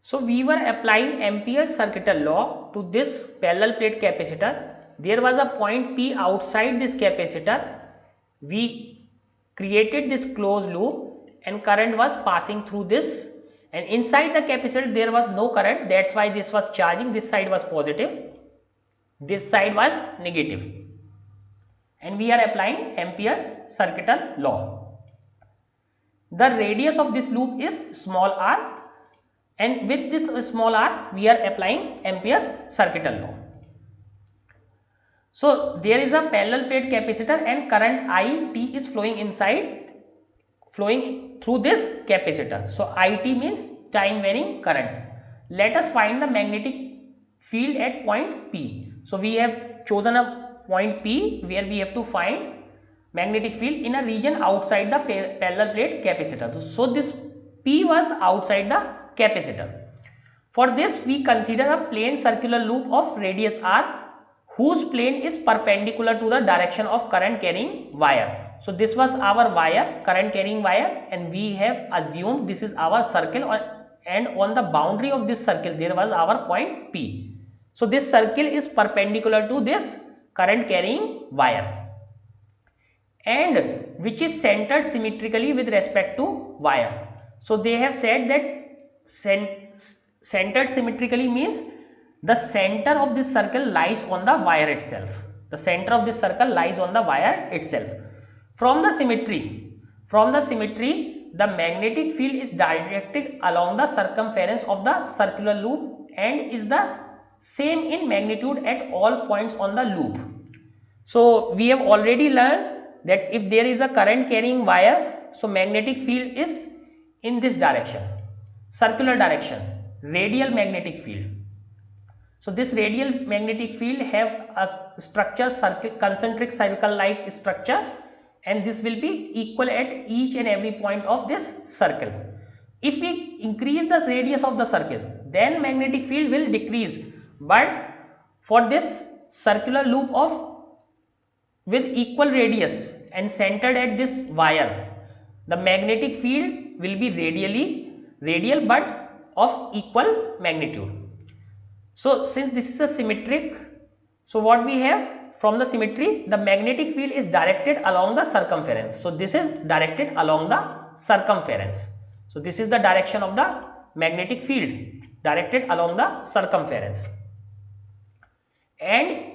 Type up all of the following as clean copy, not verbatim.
So we were applying Ampere's circuital law to this parallel plate capacitor. There was a point P outside this capacitor. We created this closed loop and current was passing through this, and inside the capacitor there was no current. That's why this was charging. This side was positive, this side was negative, and we are applying Ampere's circuital law. The radius of this loop is small r, and with this small r we are applying Ampere's circuital law. So there is a parallel plate capacitor and current IT is flowing through this capacitor. So IT means time varying current. Let us find the magnetic field at point P. So we have chosen a point P where we have to find magnetic field in a region outside the parallel plate capacitor. So this P was outside the capacitor. For this we consider a plane circular loop of radius r whose plane is perpendicular to the direction of current carrying wire. So this was our wire, current carrying wire, and we have assumed this is our circle, and on the boundary of this circle there was our point P. So this circle is perpendicular to this current carrying wire and which is centered symmetrically with respect to wire. So they have said that centered symmetrically means the center of this circle lies on the wire itself. The center of this circle lies on the wire itself. From the symmetry, the magnetic field is directed along the circumference of the circular loop and is the same in magnitude at all points on the loop. So we have already learned that if there is a current carrying wire, so magnetic field is in this direction, circular direction, radial magnetic field. So this radial magnetic field have a structure, concentric circle like structure, and this will be equal at each and every point of this circle. If we increase the radius of the circle, then magnetic field will decrease, but for this circular loop with equal radius and centered at this wire, the magnetic field will be radial but of equal magnitude. So since this is a symmetric, so what we have from the symmetry, the magnetic field is directed along the circumference. So this is directed along the circumference. So this is the direction of the magnetic field, directed along the circumference, and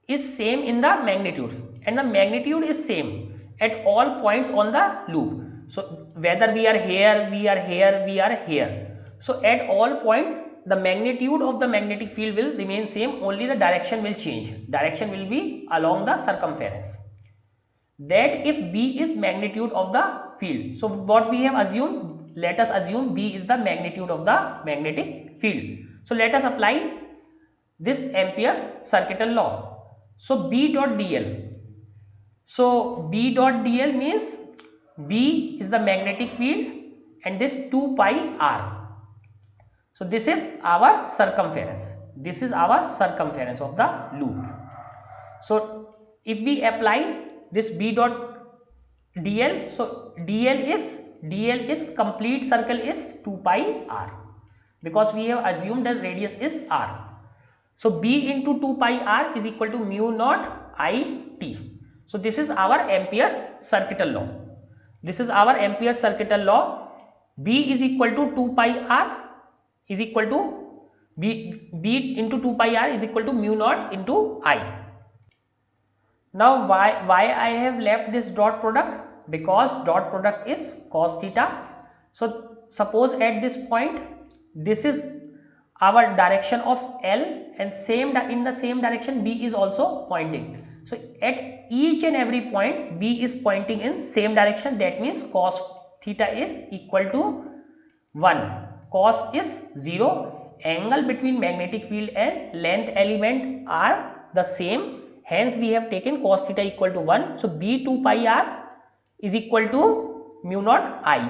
is same in the magnitude, and the magnitude is same at all points on the loop. So whether we are here, we are here, we are here, so at all points the magnitude of the magnetic field will remain same, only the direction will change. Direction will be along the circumference. That if B is magnitude of the field. So what we have assumed, let us assume B is the magnitude of the magnetic field. So let us apply this Ampere's circuital law. So B dot dl. So B dot dl means B is the magnetic field and this 2 pi r. So this is our circumference. This is our circumference of the loop. So if we apply this B dot dl, so dl is complete circle is 2 pi r, because we have assumed that radius is r. So B into 2 pi r is equal to mu naught I t. So this is our Ampere's circuital law. This is our Ampere's circuital law. B is equal to 2 pi r is equal to B into 2 pi r is equal to mu naught into I. Now why I have left this dot product? Because dot product is cos theta. So suppose at this point, this is our direction of L, and in the same direction B is also pointing. So at each and every point B is pointing in same direction. That means cos theta is equal to 1. Cos is 0. Angle between magnetic field and length element are the same. Hence we have taken cos theta equal to 1. So B 2 pi r is equal to mu naught I,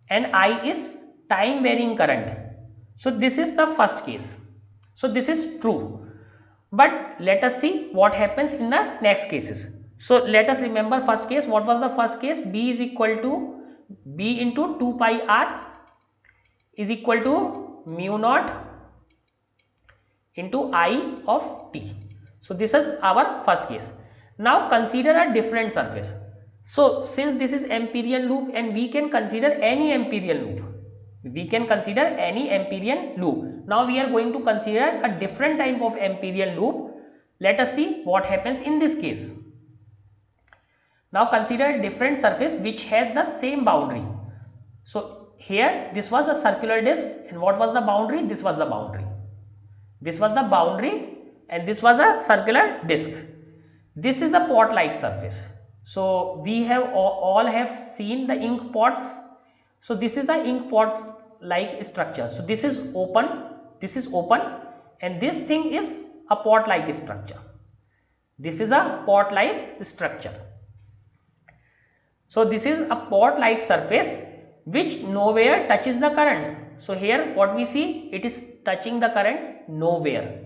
and I is time varying current. So this is the first case. So this is true. But let us see what happens in the next cases. So let us remember first case. What was the first case? B is equal to B into 2 pi r is equal to mu naught into I of t. So this is our first case. Now consider a different surface. So since this is Amperian loop and we can consider any Amperian loop. We can consider any Amperian loop. Now we are going to consider a different type of Amperian loop. Let us see what happens in this case. Now consider a different surface which has the same boundary. So here this was a circular disc and what was the boundary? This was the boundary. This was the boundary and this was a circular disc. This is a pot like surface. So we have all have seen the ink pots. So this is a ink pot like structure. So this is open and this thing is a pot like structure. This is a pot like structure. So this is a pot like surface which nowhere touches the current. So here what we see, it is touching the current nowhere.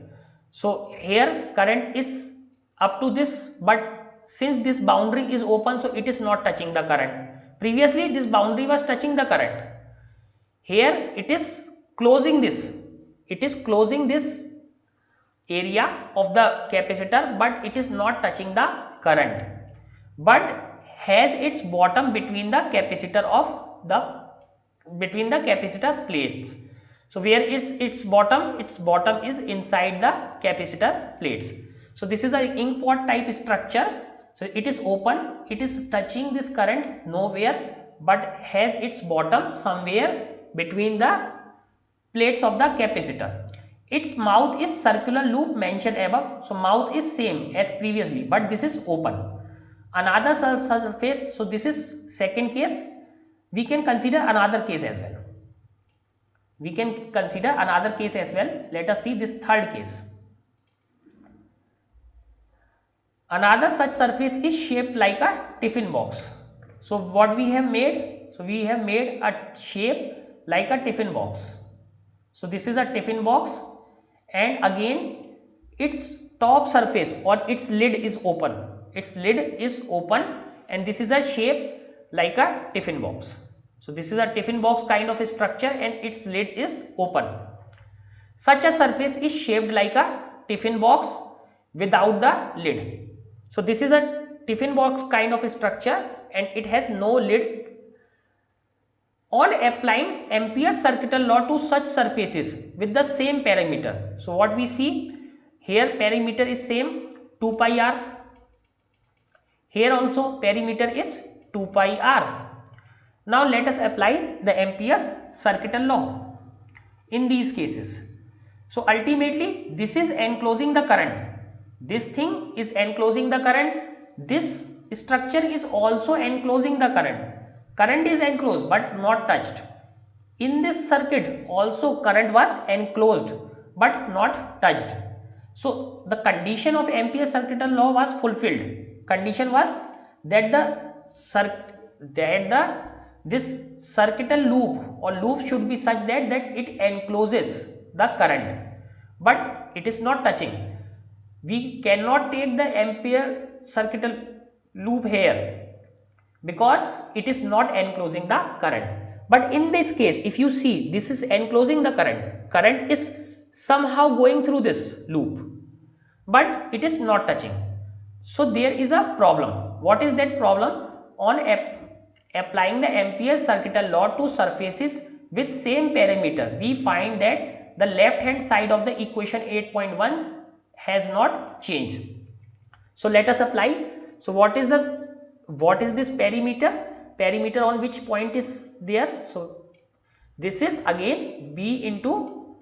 So here current is up to this, but since this boundary is open, so it is not touching the current. Previously this boundary was touching the current. Here it is closing this. It is closing this area of the capacitor, but it is not touching the current. But has its bottom between the capacitor plates. So where is its bottom? Its bottom is inside the capacitor plates. So this is an ink pot type structure. So it is open, it is touching this current nowhere, but has its bottom somewhere between the plates of the capacitor. Its mouth is circular loop mentioned above. So mouth is same as previously, but this is open. Another surface, so this is second case. We can consider another case as well. Let us see this third case. Another such surface is shaped like a tiffin box. So what we have made? So we have made a shape like a tiffin box. So this is a tiffin box and again its top surface or its lid is open. And this is a shape like a tiffin box. So this is a tiffin box kind of a structure and its lid is open. Such a surface is shaped like a tiffin box without the lid. So this is a tiffin box kind of a structure and it has no lid. On applying Ampere's circuital law to such surfaces with the same parameter. So what we see here, parameter is same 2 pi r. Here also perimeter is 2 pi r. Now let us apply the Ampere's circuital law in these cases. So ultimately this is enclosing the current. This thing is enclosing the current. This structure is also enclosing the current. Current is enclosed but not touched. In this circuit also current was enclosed but not touched. So the condition of Ampere's circuital law was fulfilled. Condition was that this circuital loop or loop should be such that it encloses the current, but it is not touching. We cannot take the Ampere circuital loop here because it is not enclosing the current. But in this case, if you see, this is enclosing the current. Current is somehow going through this loop, but it is not touching. So there is a problem. What is that problem? On applying the Ampere's circuital law to surfaces with same parameter, we find that the left hand side of the equation 8.1 has not changed. So let us apply. So what is this perimeter? Perimeter on which point is there? So this is again b into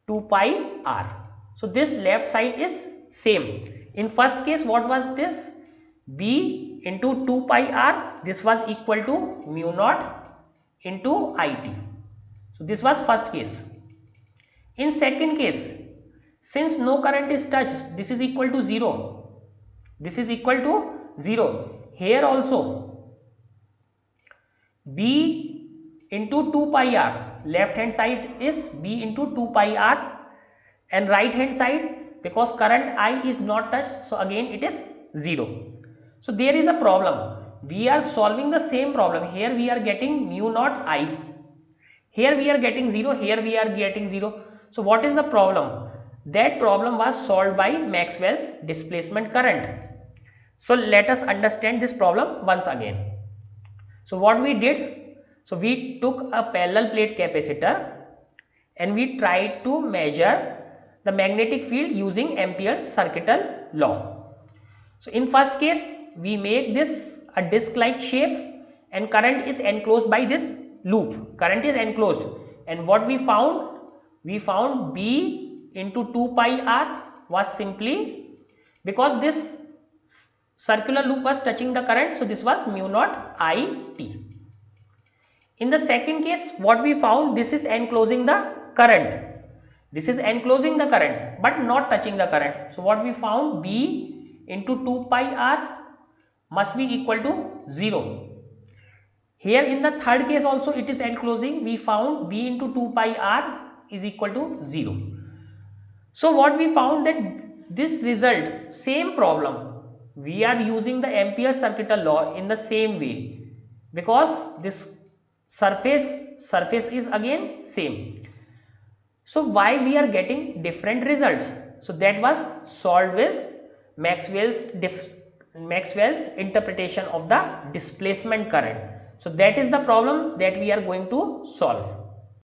2 pi r. So this left side is same. In first case, what was this? B into 2 pi r. This was equal to mu naught into it. So this was first case. In second case, since no current is touched, this is equal to 0. This is equal to 0. Here also b into 2 pi r. Left hand side is b into 2 pi r and right hand side, because current I is not touched, so again it is 0. So there is a problem. We are solving the same problem. Here we are getting mu naught I. Here we are getting 0, here we are getting 0. So what is the problem? That problem was solved by Maxwell's displacement current. So let us understand this problem once again. So what we did? So we took a parallel plate capacitor and we tried to measure the magnetic field using Ampere's circuital law. So in first case, we make this a disc like shape and current is enclosed by this loop. Current is enclosed, and what we found? We found B into 2 pi r was simply because this circular loop was touching the current, so this was mu naught I t. In the second case, what we found? This is enclosing the current. This is enclosing the current but not touching the current. So what we found? B into 2 pi r must be equal to 0. Here in the third case also it is enclosing. We found B into 2 pi r is equal to 0. So what we found, that this result, same problem, we are using the Ampere's circuital law in the same way, because this surface is again same. So why we are getting different results? So that was solved with Maxwell's interpretation of the displacement current. So that is the problem that we are going to solve.